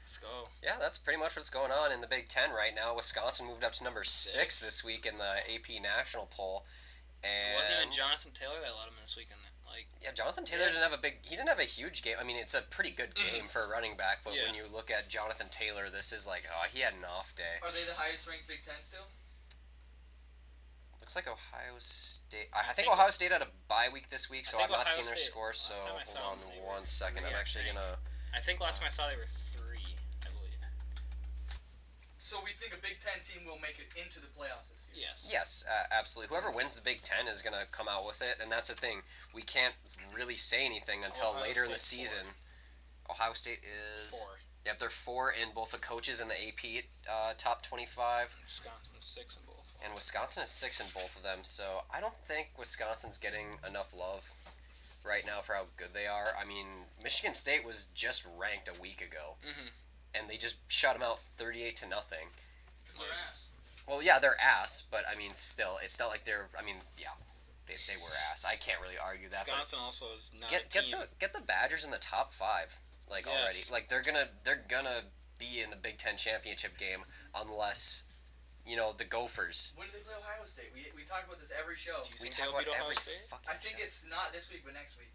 Let's go. Yeah, that's pretty much what's going on in the Big Ten right now. Wisconsin moved up to number 6 this week in the AP National Poll. And it wasn't even Jonathan Taylor that led him this weekend. Jonathan Taylor he didn't have a huge game. I mean, it's a pretty good game for a running back, but when you look at Jonathan Taylor, this is like, he had an off day. Are they the highest ranked Big Ten still? Looks like Ohio State. I think Ohio State had a bye week this week, so I've not seen their scores. So hold on 1 second. I'm actually gonna. I think last time I saw they were 3, I believe. So we think a Big Ten team will make it into the playoffs this year? Yes. Yes, absolutely. Whoever wins the Big Ten is gonna come out with it, and that's the thing. We can't really say anything until later in the season. 4. Ohio State is 4. Yep, they're 4 in both the coaches and the AP top 25. Wisconsin's 6 in both. And Wisconsin is 6 in both of them, so I don't think Wisconsin's getting enough love right now for how good they are. I mean, Michigan State was just ranked a week ago, and they just shut them out 38-0. They're ass. Well, yeah, they're ass, but I mean, still, it's not like they're. I mean, yeah, they were ass. I can't really argue that. Wisconsin also is not get a team. Get the Badgers in the top 5, already. Like they're gonna be in the Big Ten championship game unless. The Gophers. When do they play Ohio State? We talk about this every show. Do you think they'll beat Ohio State? I think it's not this week, but next week.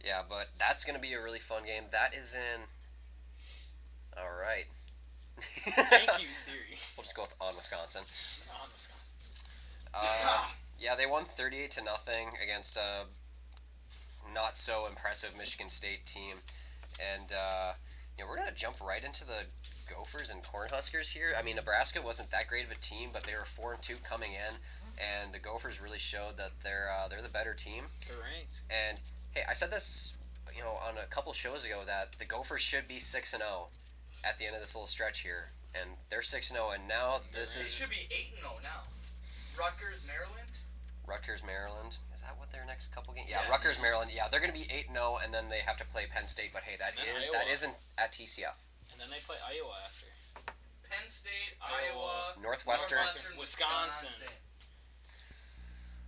Yeah, but that's going to be a really fun game. That is in... All right. Thank you, Siri. We'll just go with on Wisconsin. On Wisconsin. Yeah, they won 38-0 against a not-so-impressive Michigan State team. And, we're going to jump right into the Gophers and Cornhuskers here. I mean, Nebraska wasn't that great of a team, but they were 4-2 coming in, and the Gophers really showed that they're the better team. Correct. And hey, I said this, on a couple shows ago that the Gophers should be 6-0 at the end of this little stretch here, and they're 6-0, and now this is. It should be 8-0 now. Rutgers, Maryland. Is that what their next couple games? Yeah, yes. Rutgers, Maryland. Yeah, they're going to be 8-0, and then they have to play Penn State. But hey, that isn't at TCF. And then they play Iowa after. Penn State, Iowa, Northwestern, Wisconsin.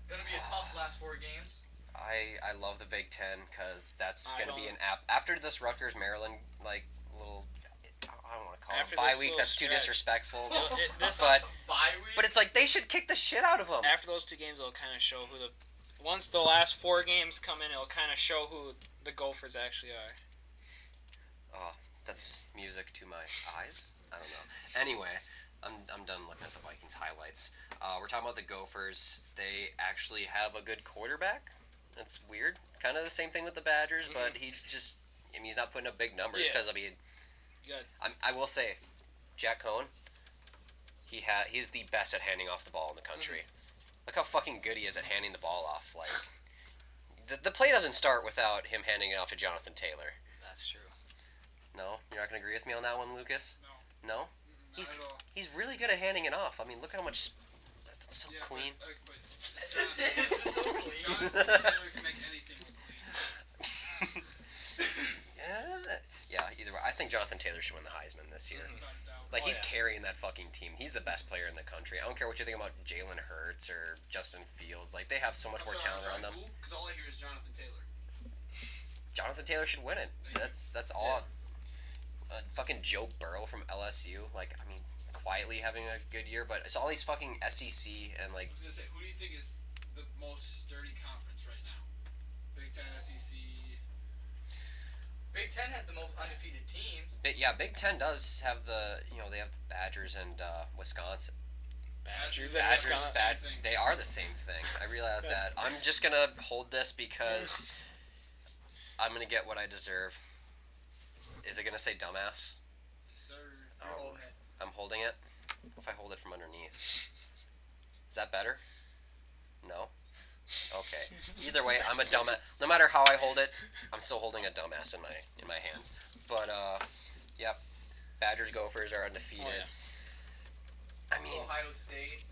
Going to be a tough last 4 games. I love the Big Ten because that's going to be an app after this Rutgers Maryland little. I don't want to call it bye week. That's too disrespectful. But it's like they should kick the shit out of them. After those 2 games, it'll kind of show who once the last 4 games come in, it'll kind of show who the Gophers actually are. Oh, that's music to my eyes. I don't know. Anyway, I'm done looking at the Vikings highlights. We're talking about the Gophers. They actually have a good quarterback. That's weird. Kind of the same thing with the Badgers, but he's just. I mean, he's not putting up big numbers because I will say, Jack Cohn. He's the best at handing off the ball in the country. Look how fucking good he is at handing the ball off. Like, the play doesn't start without him handing it off to Jonathan Taylor. That's true. No, you're not gonna agree with me on that one, Lucas. No. He's really good at handing it off. I mean, look at how much. That's so clean. It's so clean. Jonathan Taylor can make anything clean. Yeah, either way. I think Jonathan Taylor should win the Heisman this year. He's carrying that fucking team. He's the best player in the country. I don't care what you think about Jalen Hurts or Justin Fields. They have so much more talent around them. Because all I hear is Jonathan Taylor. Jonathan Taylor should win it. That's all. Fucking Joe Burrow from LSU. Quietly having a good year, but it's all these fucking SEC and I was gonna say, who do you think is the most sturdy conference right now? Big Ten, SEC. Big Ten has the most undefeated teams. Big Ten does have they have the Badgers and Wisconsin. Badgers and Wisconsin. They are the same thing. I realize that. I'm just gonna hold this because I'm gonna get what I deserve. Is it gonna say dumbass? Yes, sir. I'm holding it. What if I hold it from underneath? Is that better? No? Okay. Either way, I'm a dumbass. No matter how I hold it, I'm still holding a dumbass in my hands. But yep. Badgers Gophers are undefeated. Oh, yeah. I mean, Ohio State.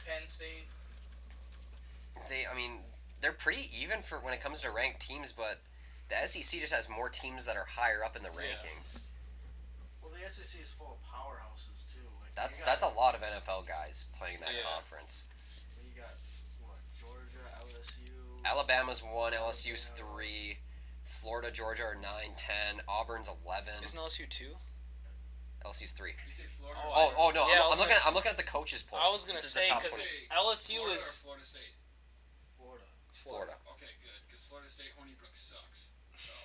Penn State. They're pretty even for when it comes to ranked teams, but the SEC just has more teams that are higher up in the rankings. Well, the SEC is full of powerhouses too. That's a lot of NFL guys playing that conference. You got Georgia, LSU. Alabama's 1, LSU's 3, Florida, Georgia are 9, 10. Auburn's 11. Isn't LSU 2? LSU's 3. You say Florida? Oh no! Yeah, I'm looking at the coaches poll. I was gonna say because LSU Florida is or Florida State. Florida. Okay, good. Because Florida State Hornibrook sucks. So.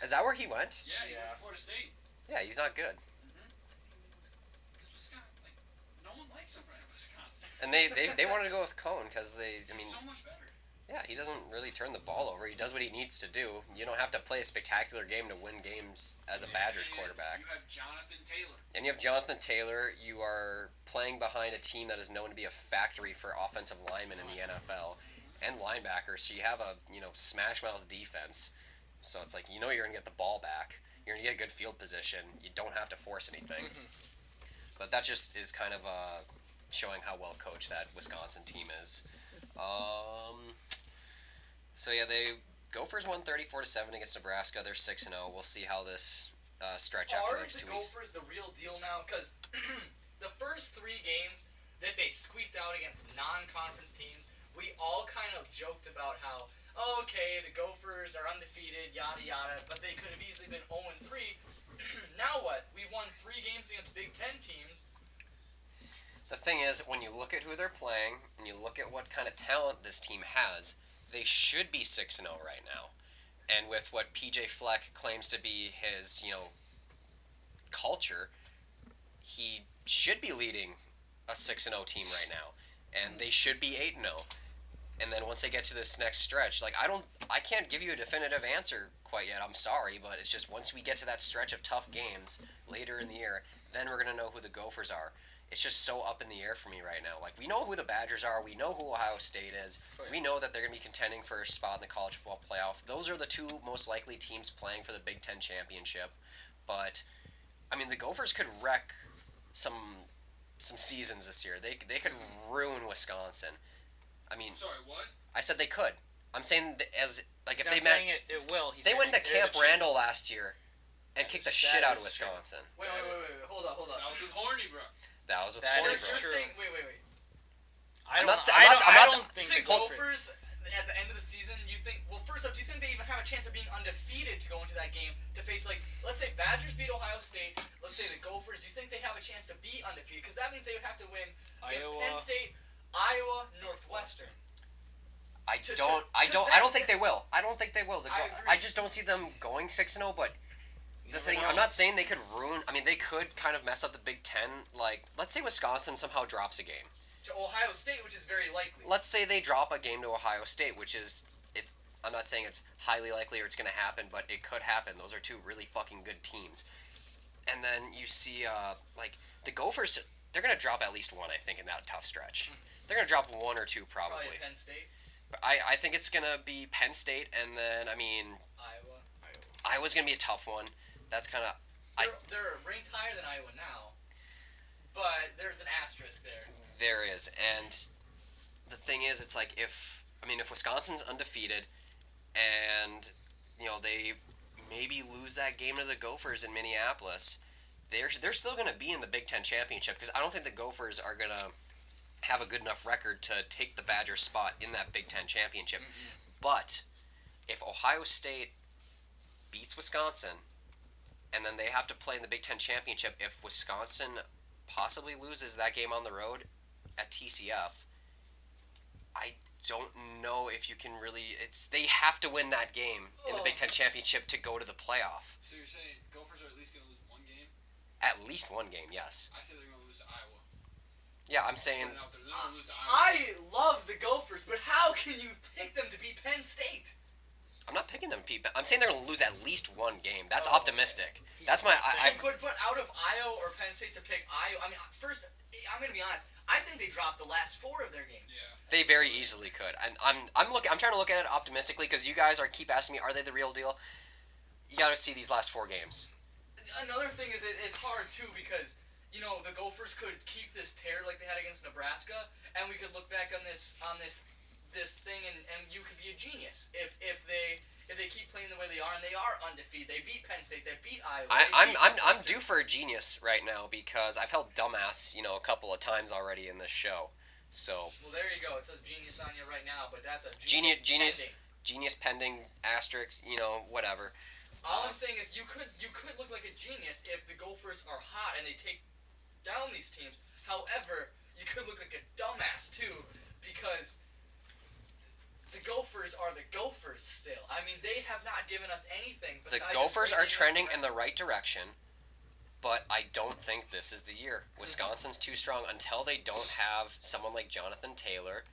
Is that where he went? Yeah, he went to Florida State. Yeah, he's not good. Because Wisconsin, no one likes him right at Wisconsin. And they wanted to go with Cohn because He's so much better. Yeah, he doesn't really turn the ball over. He does what he needs to do. You don't have to play a spectacular game to win games as a Badgers quarterback. You have Jonathan Taylor. And you have Jonathan Taylor. You are playing behind a team that is known to be a factory for offensive linemen in the NFL and linebackers. So you have a smash mouth defense. So it's like you're gonna get the ball back. You're gonna get a good field position. You don't have to force anything. But that just is kind of showing how well coached that Wisconsin team is. So yeah, Gophers won 34-7 against Nebraska. They're 6-0. We'll see how this stretch after the next 2 weeks. Are the Gophers the real deal now? Because the first 3 games that they squeaked out against non-conference teams, we all kind of joked about how, okay, the Gophers are undefeated, yada yada, but they could have easily been 0-3. Now what? We've won 3 games against Big Ten teams. The thing is, when you look at who they're playing, and you look at what kind of talent this team has, they should be 6-0 right now. And with what PJ Fleck claims to be his, culture, he should be leading a 6-0 team right now. And they should be 8-0. And then once they get to this next stretch, I can't give you a definitive answer quite yet. I'm sorry, but it's just once we get to that stretch of tough games later in the year, then we're going to know who the Gophers are. It's just so up in the air for me right now. We know who the Badgers are. We know who Ohio State is. We know that they're going to be contending for a spot in the college football playoff. Those are the 2 most likely teams playing for the Big Ten championship. But, the Gophers could wreck some seasons this year. They could ruin Wisconsin. Sorry, what? I said they could. I'm saying if they saying it will. They went to Camp Randall last year and kicked the shit out of Wisconsin. Wait. Hold up. That was with Hornibrook. That was with That Hornibrook. is true. Wait. I'm I not don't think the the Gophers. Gophers at the end of the season, you think? Well, first up, do you think they even have a chance of being undefeated to go into that game to face let's say Badgers beat Ohio State, let's say the Gophers? Do you think they have a chance to be undefeated? Because that means they would have to win against Penn State, Iowa, Northwestern. I don't think they will. I don't think they will. I just don't see them going 6-0. But I'm not saying they could ruin. They could kind of mess up the Big Ten. Let's say Wisconsin somehow drops a game to Ohio State, which is very likely. Let's say they drop a game to Ohio State, which is I'm not saying it's highly likely or it's going to happen, but it could happen. Those are 2 really fucking good teams. And then you see the Gophers. They're going to drop at least 1, I think, in that tough stretch. They're going to drop 1 or 2 probably. Probably Penn State. I think it's going to be Penn State, and then, Iowa. Iowa's going to be a tough one. That's kind of... They're ranked higher than Iowa now, but there's an asterisk there. There is, and the thing is, it's if Wisconsin's undefeated, and, they maybe lose that game to the Gophers in Minneapolis, they're still going to be in the Big Ten championship, because I don't think the Gophers are going to have a good enough record to take the Badgers' spot in that Big Ten championship. Mm-hmm. But if Ohio State beats Wisconsin, and then they have to play in the Big Ten championship, if Wisconsin possibly loses that game on the road at TCF, I don't know if you can really... They have to win that game in the Big Ten championship to go to the playoff. So you're saying Gophers are at least going to lose 1 game? At least 1 game, yes. I say they're going to lose to Iowa. Yeah, I'm saying... I love the Gophers, but how can you pick them to beat Penn State? I'm not picking them to beat... I'm saying they're going to lose at least 1 game. That's optimistic. Okay. That's my... But out of Iowa or Penn State to pick Iowa... First, I'm going to be honest. I think they dropped the last 4 of their games. Yeah. They very easily could. And I'm trying to look at it optimistically because you guys keep asking me, are they the real deal? You got to see these last 4 games. Another thing is it's hard, too, because... the Gophers could keep this tear like they had against Nebraska, and we could look back on this thing, and you could be a genius if they keep playing the way they are, and they are undefeated. They beat Penn State. They beat Iowa. I'm due for a genius right now because I've held dumbass a couple of times already in this show. So well, there you go. It says genius on you right now, but that's a genius. genius pending, asterisk, whatever. All I'm saying is you could look like a genius if the Gophers are hot and they take down these teams. However, you could look like a dumbass too, because the Gophers are the Gophers still. I mean, they have not given us anything besides. The Gophers are trending in the right direction, but I don't think this is the year. Wisconsin's too strong until they don't have someone like Jonathan Taylor.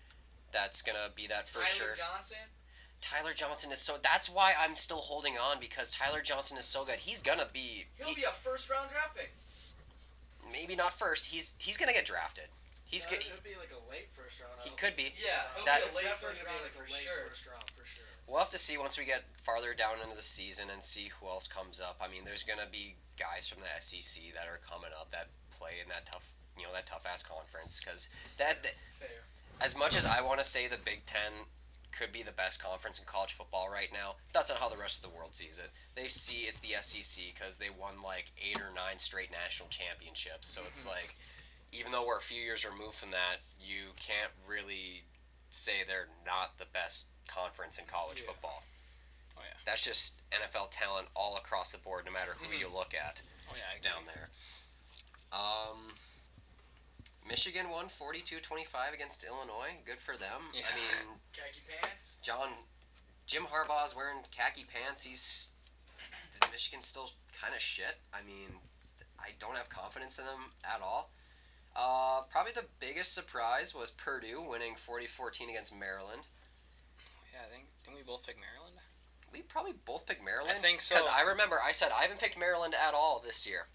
That's gonna be that for sure. Tyler Johnson is so. That's why I'm still holding on, because Tyler Johnson is so good. He's gonna be. He'll be a first-round draft pick. Maybe not first. He's gonna get drafted. It'll be like a late first round. He could be. Yeah, It's definitely gonna be like a late first round for sure. We'll have to see once we get farther down into the season and see who else comes up. I mean, there's gonna be guys from the SEC that are coming up that play in that tough ass conference. Because Fair. As much as I want to say the Big Ten could be the best conference in college football right now, that's not how the rest of the world sees it. They see it's the SEC because they won like 8 or 9 straight national championships. So it's like, even though we're a few years removed from that, you can't really say they're not the best conference in college football. Oh yeah. That's just NFL talent all across the board, no matter who you look at. Oh yeah, I agree. Down there. Michigan won 42-25 against Illinois. Good for them. Yeah. I mean, Khaki pants. Jim Harbaugh's wearing khaki pants. Michigan's still kind of shit. I mean, I don't have confidence in them at all. Probably the biggest surprise was Purdue winning 40-14 against Maryland. Yeah, didn't we both pick Maryland? We probably both picked Maryland. I think so. Because I remember I said I haven't picked Maryland at all this year.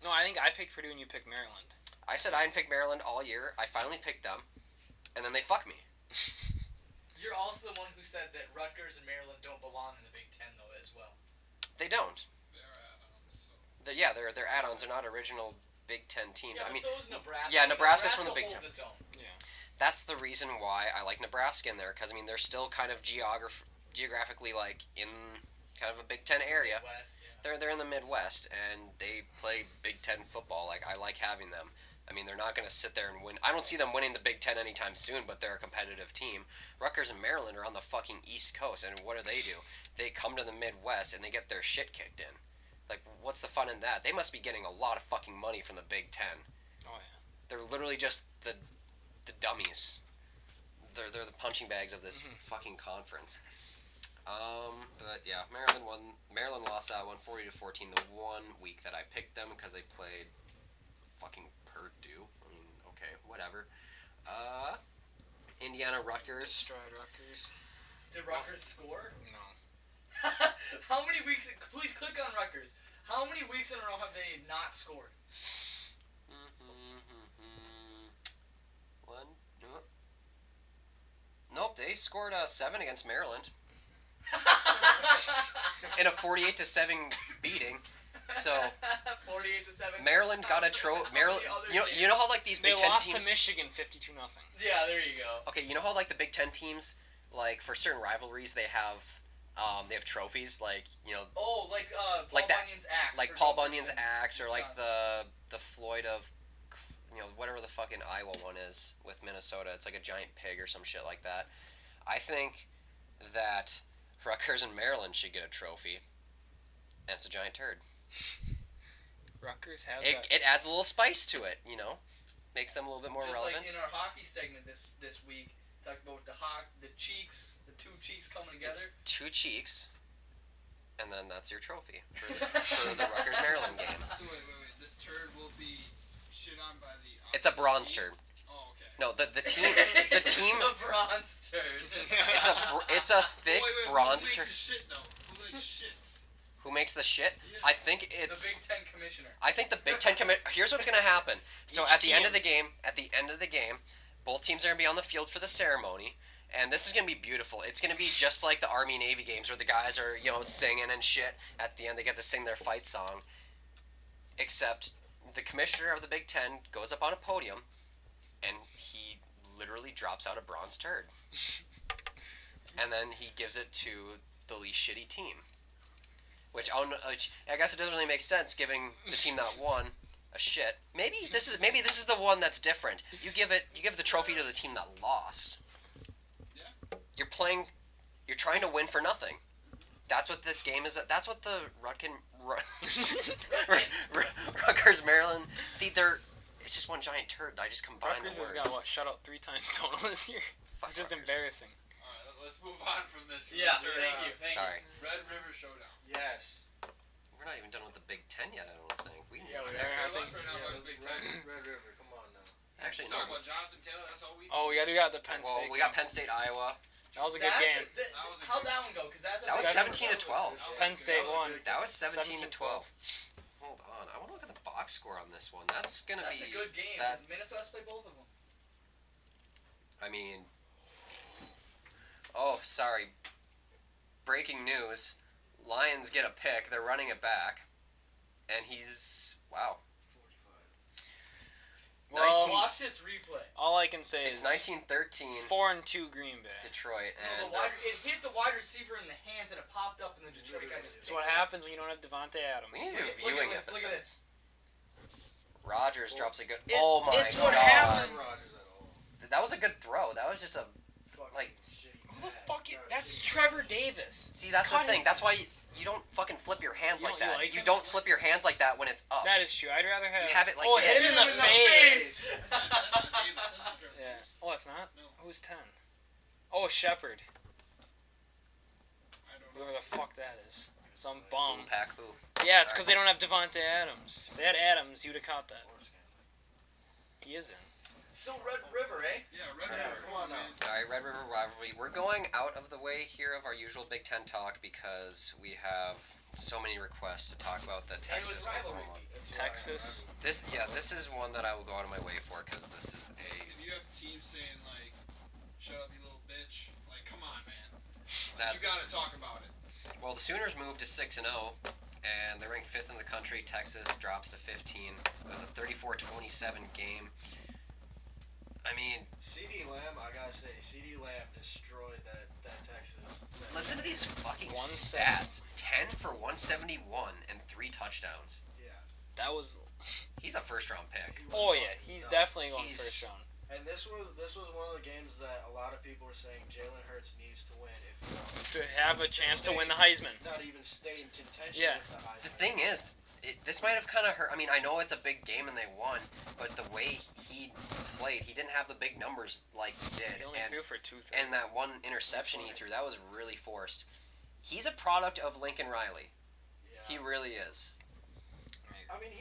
No, I think I picked Purdue and you picked Maryland. I said I hadn't picked Maryland all year. I finally picked them, and then they fucked me. You're also the one who said that Rutgers and Maryland don't belong in the Big Ten, though, as well. They don't. They're add-ons. So. They're add-ons. They're not original Big Ten teams. Yeah, I mean, so is Nebraska. Yeah, Nebraska's from the Big holds Ten. Its own. Yeah. That's the reason why I like Nebraska in there, because I mean they're still kind of geographically like in kind of a Big Ten area. Midwest, yeah. They're in the Midwest and they play Big Ten football. Like, I like having them. I mean, they're not going to sit there and win. I don't see them winning the Big Ten anytime soon, but they're a competitive team. Rutgers and Maryland are on the fucking East Coast, and what do? They come to the Midwest and they get their shit kicked in. Like, what's the fun in that? They must be getting a lot of fucking money from the Big Ten. Oh yeah. They're literally just the dummies. They're the punching bags of this fucking conference. But yeah, Maryland lost that one 40-14 the one week that I picked them because they played fucking Purdue. I mean, okay, whatever. Indiana Rutgers. Destroyed Rutgers. Did Rutgers score? No. How many weeks? Please click on Rutgers. How many weeks in a row have they not scored? One. Nope, they scored 7 against Maryland in a 48-7 beating. So 48-7. Maryland got a Maryland. You know how like these They Big Ten lost teams. to Michigan 52-0. Yeah, there you go. Okay, you know how like the Big Ten teams, like for certain rivalries, they have trophies, like Oh, like Paul like that- Bunyan's axe. like for Paul Gophers Bunyan's and axe, or like Wisconsin. the Floyd of whatever the fucking Iowa one is with Minnesota. It's like a giant pig or some shit like that. I think that Rutgers and Maryland should get a trophy. And it's a giant turd. Rutgers has It adds a little spice to it, makes them a little bit more Just relevant. like in our hockey segment this week, talked about the two cheeks coming together. It's 2 cheeks, and then that's your trophy for the Rutgers Maryland game. So wait. This turd will be shit on by the. It's a bronze turd. Oh, okay. No, the team. It's a bronze turd. It's a thick Wait, bronze who turd. makes the shit though? Who makes shits? Who makes the shit? Yeah. I think it's. The Big Ten commissioner. I think the Big Ten Here's what's gonna happen. So Each at the end team. of the game, both teams are gonna be on the field for the ceremony, and this is gonna be beautiful. It's gonna be just like the Army Navy games where the guys are singing and shit. At the end, they get to sing their fight song. Except the commissioner of the Big Ten goes up on a podium, and he literally drops out a bronze turd, and then he gives it to the least shitty team. Which I guess it doesn't really make sense, giving the team that won a shit. Maybe this is the one that's different. You give the trophy to the team that lost. Yeah. You're playing You're trying to win for nothing. That's what this game is. That's what the Rutgers, Maryland. See, it's just one giant turd. I just combined Rutgers the words. has got shut out 3 times total this year. Fuck It's just Rutgers. embarrassing. All right, let's move on from this. Yeah, thank you. Sorry. Red River Showdown. Yes. We're not even done with the Big Ten yet, I don't think. We Yeah, are. let's right now about the Big Ten. Red River, come on now. Actually, Talk no. about Jonathan Taylor. That's all we. Oh, we got the Penn State. Well, we got Penn State, Iowa. That was a good game. How'd that one go? Because That was 17 to 12. Penn State won. That was 17 to 12. Hold on, I want to look at the box score on this one. That's gonna That's be. a good game. That, Because Minnesota's played both of them. I mean. Oh, sorry. Breaking news: Lions get a pick. They're running it back, and he's wow. 45. Well, Watch this replay. all I can say It's is 19-13. 4-2 Green Bay. Detroit, No, and it hit the wide receiver in the hands and it popped up, and the Detroit guy just. That's what happens when you don't have Devontae Adams. we need to do a Look viewing at this, look at episode. this. Rodgers drops a good. It- oh my it's god! what happened. Rodgers at all. That was a good throw. That was just a. Fucking Like- shitty. Who the pass. fuck? Got a That's shitty Trevor Davis. See, that's the Cut thing. his- That's why you don't fucking flip your hands You like don't- you that. like You him? don't flip your hands like that when it's up. That is true. I'd rather have. You have it like oh, hit this. him in the face. That's Yeah. Oh, that's not. No. Who's 10? Oh, Shepard. I don't know. Whoever the fuck that is. Some Boom, bum. pack, boo. Yeah, it's because they don't have Devontae Adams. If they had Adams, you'd have caught that. Horse game. He is in. So Red River, eh? Yeah, Red Yeah, River. come on now. All right, Red River rivalry. We're going out of the way here of our usual Big Ten talk because we have so many requests to talk about the And it Texas was rivalry Oklahoma. week. That's Texas. This is one that I will go out of my way for because this is a. If you have teams saying like, "Shut up, you little bitch," like, come on, man. That, You gotta talk about it. well, the Sooners moved to 6-0, and they're ranked 5th in the country. Texas drops to 15. It was a 34-27 game. I mean, CD Lamb, I gotta say, CD Lamb destroyed that Texas. listen to these fucking 170. stats: 10 for 171 and 3 touchdowns. Yeah. That was. He's a first-round pick. Oh yeah, he's definitely going He's- first round. And this was one of the games that a lot of people were saying Jalen Hurts needs to win if he wants To have a chance to win the Heisman. not even stay in contention Yeah. with the Heisman. The thing is, this might have kind of hurt. I mean, I know it's a big game and they won, but the way he played, he didn't have the big numbers like he did. He only and, threw for 230. and that one interception he threw, that was really forced. He's a product of Lincoln Riley. Yeah. He really is. I mean,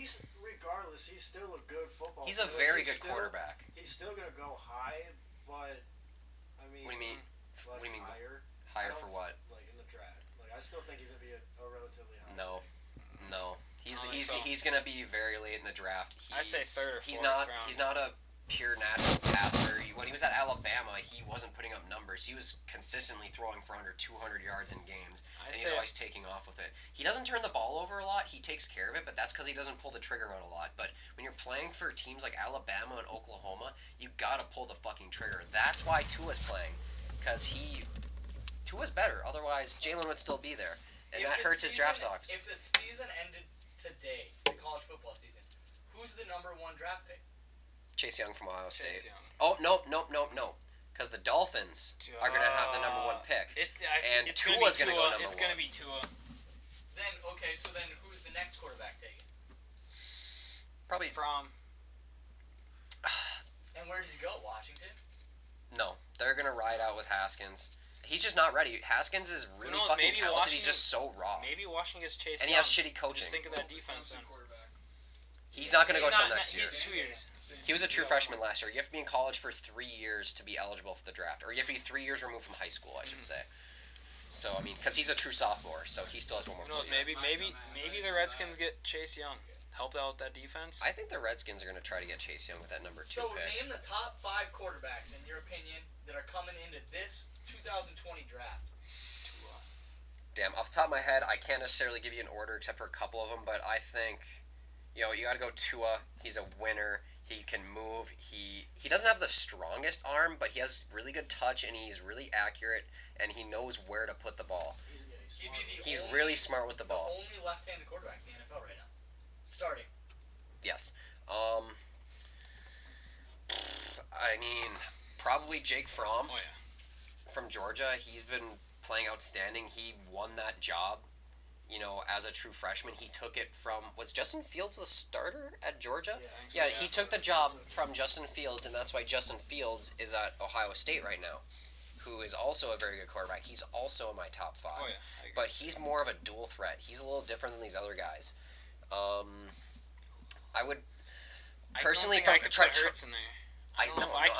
regardless, he's still a good football He's a player. very He's good still- quarterback. He's still gonna go high, but I mean, What do you mean? like What do you mean higher? Higher I for don't- what? Like in the draft. Like I still think he's gonna be a relatively high. No. No. I don't think so. He's gonna be very late in the draft. I'd say third or he's fourth not round. he's not a pure natural passer. When he was at Alabama, he wasn't putting up numbers. He was consistently throwing for under 200 yards in games, I and he's say- always taking off with it. He doesn't turn the ball over a lot. He takes care of it, but that's because he doesn't pull the trigger on a lot. But when you're playing for teams like Alabama and Oklahoma, you gotta pull the fucking trigger. That's why Tua's playing, because Tua's better. Otherwise, Jalen would still be there, and If that the hurts his draft season- stocks. If the season ended today, the college football season, who's the number 1 draft pick? Chase Young from Ohio State. Chase Young. Oh, no. Because the Dolphins are going to have the number 1 pick. And it's gonna Tua's be gonna Tua. go number It's going to one. be Tua. Then who's the next quarterback taken? Probably. From. And where does he go? Washington? No. They're going to ride out with Haskins. He's just not ready. Haskins is really knows, fucking maybe talented. He's Washington- just so raw. Maybe Washington gets Chase And he Young. has shitty coaching. Just think of that defense then. Quarterback. He's not going to go He's till not- next he's year. 2 years. He was a true freshman last year. You have to be in college for 3 years to be eligible for the draft. Or you have to be 3 years removed from high school, I should say. So, I mean, because he's a true sophomore, so he still has one more Who knows? full year. Maybe the Redskins get Chase Young. Helped out with that defense. I think the Redskins are going to try to get Chase Young with that number 2 So pick. name the top 5 quarterbacks, in your opinion, that are coming into this 2020 draft. Damn, off the top of my head, I can't necessarily give you an order except for a couple of them, but I think, you got to go Tua. He's a winner. He can move. He doesn't have the strongest arm, but he has really good touch, and he's really accurate, and he knows where to put the ball. He'd be the He's only, really smart with the ball. The only left-handed quarterback in the NFL right now. Starting. Yes. I mean, probably Jake Fromm Oh yeah. from Georgia. He's been playing outstanding. He won that job, as a true freshman. He took it from, was Justin Fields the starter at Georgia? Yeah, he took the job from Justin Fields, and that's why Justin Fields is at Ohio State right now, who is also a very good quarterback. He's also in my top 5. Oh, yeah, but he's more of a dual threat. He's a little different than these other guys. I would personally I could put Hurts in there. I'm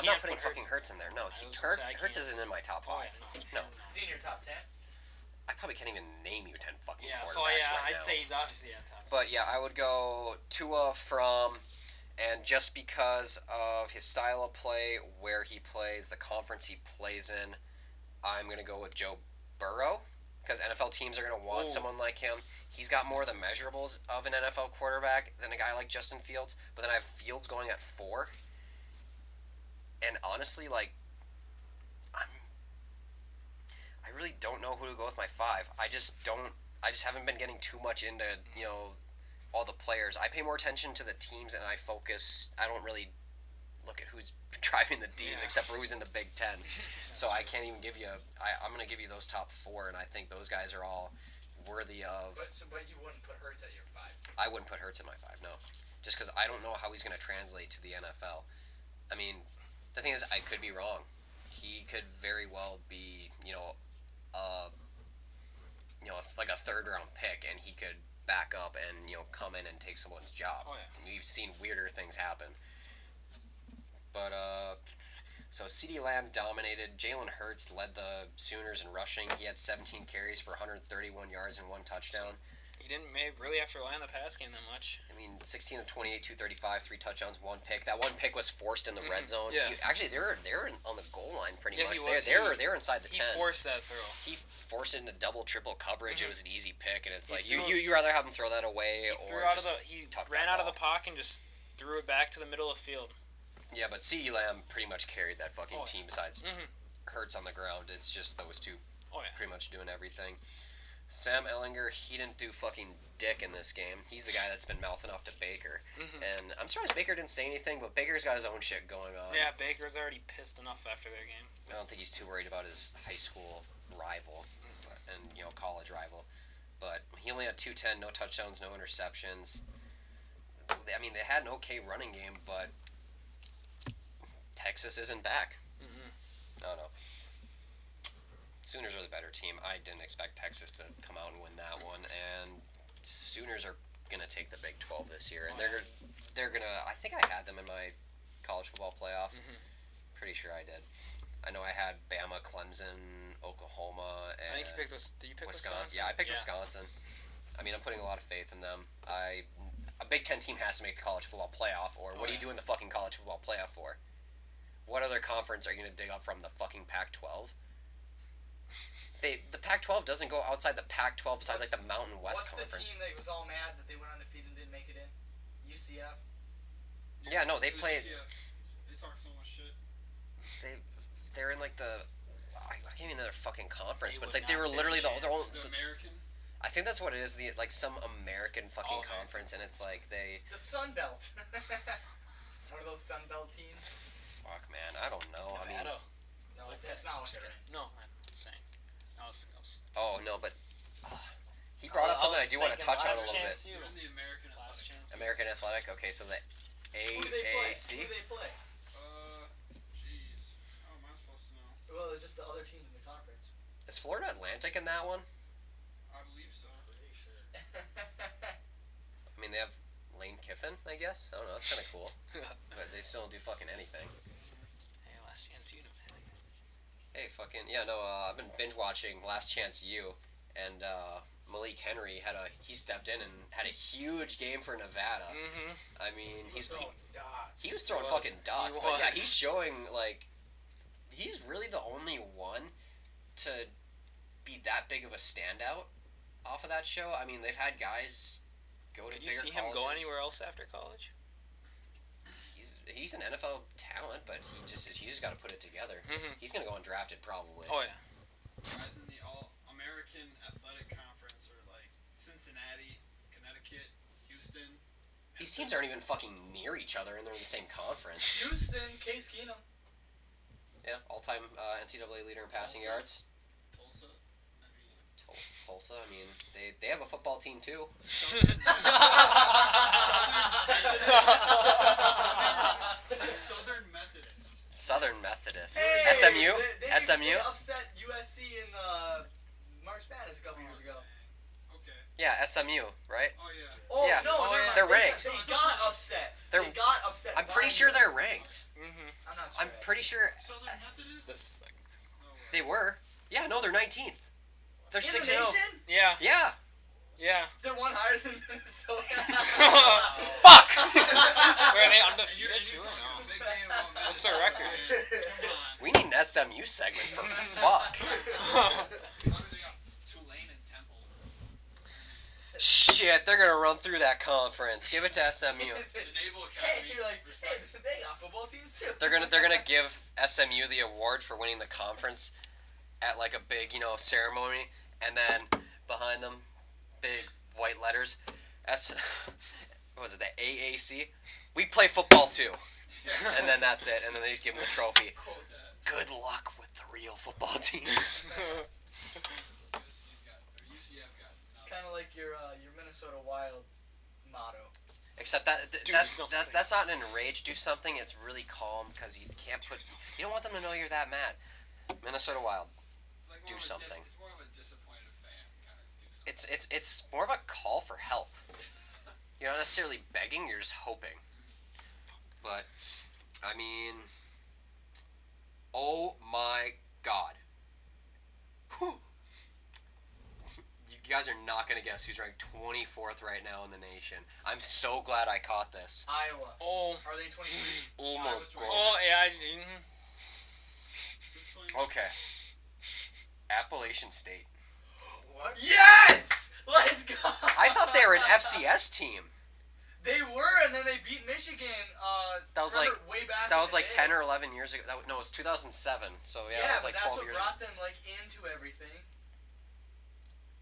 not putting fucking Hurts in there. No, Hurts isn't in my top 5. Oh, yeah, no. Is he in your top 10? I probably can't even name you 10 fucking quarterbacks I'd now. say he's obviously on top. But yeah, I would go Tua and just because of his style of play, where he plays, the conference he plays in, I'm going to go with Joe Burrow, because NFL teams are going to want someone like him. He's got more of the measurables of an NFL quarterback than a guy like Justin Fields, but then I have Fields going at 4. And honestly, I really don't know who to go with my 5. I just haven't been getting too much into, all the players. I pay more attention to the teams, and I don't really look at who's driving the teams except for who's in the Big Ten. So I can't even give you I'm going to give you those top 4, and I think those guys are all worthy of... But you wouldn't put Hurts at your 5? I wouldn't put Hurts at my 5, no. Just because I don't know how he's going to translate to the NFL. I mean, the thing is, I could be wrong. He could very well be, like a third-round pick, and he could back up and, come in and take someone's job. Oh, yeah. We've seen weirder things happen. But, so CeeDee Lamb dominated. Jalen Hurts led the Sooners in rushing. He had 17 carries for 131 yards and 1 touchdown. He didn't really have to rely on the pass game that much. I mean, 16 of 28, 235, 3 touchdowns, 1 pick. That 1 pick was forced in the red zone. Yeah. Actually, they were on the goal line pretty much. He was. They were inside the 10. He forced that throw. He forced it into double, triple coverage. It was an easy pick, and it's you rather have him throw that away He ran out of the pocket and just threw it back to the middle of the field. Yeah, but CeeDee Lamb pretty much carried that fucking team besides Hurts on the ground. It's just those two pretty much doing everything. Sam Ehlinger, he didn't do fucking dick in this game. He's the guy that's been mouthing off to Baker. And I'm surprised Baker didn't say anything, but Baker's got his own shit going on. Yeah, Baker's already pissed enough after their game. I don't think he's too worried about his high school rival and, college rival. But he only had 210, no touchdowns, no interceptions. I mean, they had an okay running game, but Texas isn't back. I don't know. Sooners are the better team. I didn't expect Texas to come out and win that one, and Sooners are gonna take the Big 12 this year, and they're gonna. I think I had them in my college football playoff. Pretty sure I did. I know I had Bama, Clemson, Oklahoma, and I think you picked Did you pick Wisconsin? Yeah, I picked Wisconsin. I mean, I'm putting a lot of faith in them. A Big 10 team has to make the college football playoff, or what are you doing the fucking college football playoff for? What other conference are you gonna dig up from the fucking Pac-12? The Pac-12 doesn't go outside the Pac-12 besides the Mountain West Conference. What's the team that was all mad that they went undefeated and didn't make it in? UCF? Yeah, no, they played... They talk so much shit. They're in the... I can't even know their fucking conference, but it's they were literally the American? I think that's what it is, some American fucking conference, and it's they... The Sun Belt. One of those Sun Belt teams. Fuck, man, I don't know. Nevada. No, that's not what they're in. No, I'm saying. Oh, no, but... he brought up something I do want to touch on a little bit. You're in the American Athletic. American Athletic? Okay, so the AAC? Who do they play? Jeez. How am I supposed to know? Well, it's just the other teams in the conference. Is Florida Atlantic in that one? I believe so. Pretty sure. I mean, they have Lane Kiffin, I guess? I don't know, that's kind of cool. But they still don't do fucking anything. Hey, Last Chance U. Hey, fucking, I've been binge watching Last Chance U, and Malik Henry he stepped in and had a huge game for Nevada. I mean, he was throwing fucking dots, but yeah, he's showing, he's really the only one to be that big of a standout off of that show. I mean, they've had guys go to bigger colleges. Did you see him go anywhere else after college? He's an NFL talent, but he just got to put it together. He's gonna go undrafted probably. Oh yeah. Guys in the All-American Athletic Conference are Cincinnati, Connecticut, Houston. These teams aren't even fucking near each other, and they're in the same conference. Houston, Case Keenum. Yeah, all-time NCAA leader in passing yards. Tulsa. also. I mean, they have a football team too. Southern Methodist. Southern Methodist. Hey, SMU. They SMU. upset USC in the March Madness a couple years ago. Okay. Yeah, SMU, right? Oh yeah. Oh Yeah. no, never mind. They're ranked. They got upset. They're- They got upset. I'm pretty by sure they're USC. ranked. I'm not sure. I'm pretty sure Southern Methodist. This, No way. they were. Yeah, no, they're 19th. They're In 6-0. the nation? yeah, Yeah. yeah. They're one higher than Minnesota. Fuck. Were they And undefeated you're too? Or talking no? a big game about What's their record? Come on. We need an SMU segment for fuck. I mean, they got Tulane and Temple. Shit, they're gonna run through that conference. Give it to SMU. The Naval Hey, Academy. you're like, hey, respect. they got football teams too. They're gonna give SMU the award for winning the conference at like a big, ceremony, and then behind them, big white letters, what was it, the AAC? We play football too. And then that's it, and then they just give them the trophy. Quote that. Good luck with the real football teams. UCF got It's kind of like your Minnesota Wild motto. Except that Do that's something. that's not an enraged do something. It's really calm because you can't put. You don't want them to know you're that mad. Minnesota Wild. It's like Do more of a something. It's more of a disappointed fan kind of do something. It's more of a call for help. You're not necessarily begging. You're just hoping. But I mean, oh my God. Whew. You guys are not gonna guess who's ranked 24th right now in the nation. I'm so glad I caught this. Iowa. Oh, Are they 23? Oh my Iowa's God. oh yeah. Who's playing- Okay. Appalachian State. What? Yes! Let's go! I thought they were an FCS team. They were, and then they beat Michigan. That was remember, way back. That in was the like day? 10 or 11 years ago. No, it was 2007. So yeah, Yeah, it was like but that's 12 what years ago. brought them like into everything.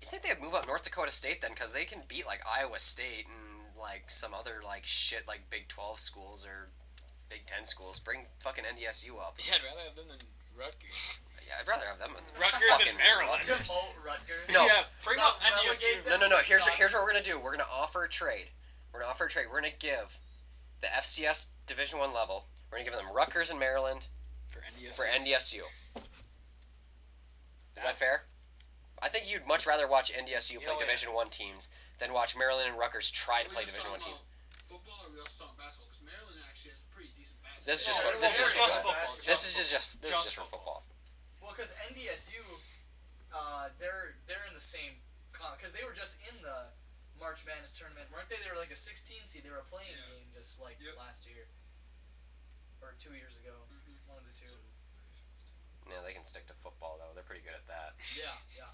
You think they'd move up North Dakota State then? Because they can beat like Iowa State and like some other like shit like Big 12 schools or Big 10 schools. Bring fucking NDSU up. Yeah, I'd rather have them than Rutgers. Yeah, I'd rather have them. Than Rutgers fucking and Maryland. Default Rutgers. No. Yeah, bring up Relegate NDSU. them. No. Here's what we're gonna do. We're gonna offer a trade. We're gonna give the FCS Division 1 level. We're gonna give them Rutgers and Maryland For NDSU. for NDSU. Is that fair? I think you'd much rather watch NDSU play Oh, yeah. Division 1 teams than watch Maryland and Rutgers try to Are we play just Division 1 talking teams. about Football, or are we also talking basketball? Because Maryland actually has a pretty decent basketball. This is just Oh, for, this is just just, football. this is just Just for football. Well, because NDSU, they're in the same because they were just in the March Madness tournament, weren't they? They were like a 16 seed. They were a playing Yeah. game just like Yep. last year or 2 years ago. Mhm. One of the two. Yeah, they can stick to football though. They're pretty good at that. Yeah, yeah.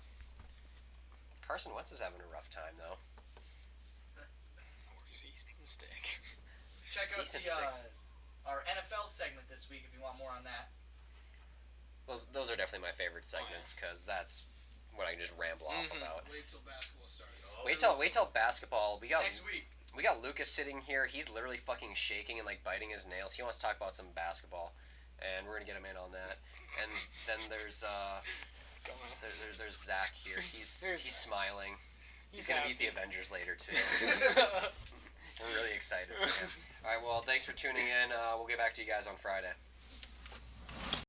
Carson Wentz is having a rough time though. Where's Easton Stick? Check out Decent the stick. our NFL segment this week if you want more on that. Those are definitely my favorite segments because that's what I can just ramble off Mhm. about. Wait till basketball starts. Wait till basketball. We got Next week. Lucas sitting here. He's literally fucking shaking and like biting his nails. He wants to talk about some basketball, and we're gonna get him in on that. And then there's there's Zach here. He's smiling. He's gonna meet the Avengers later too. We're really excited for him. All right. Well, thanks for tuning in. We'll get back to you guys on Friday.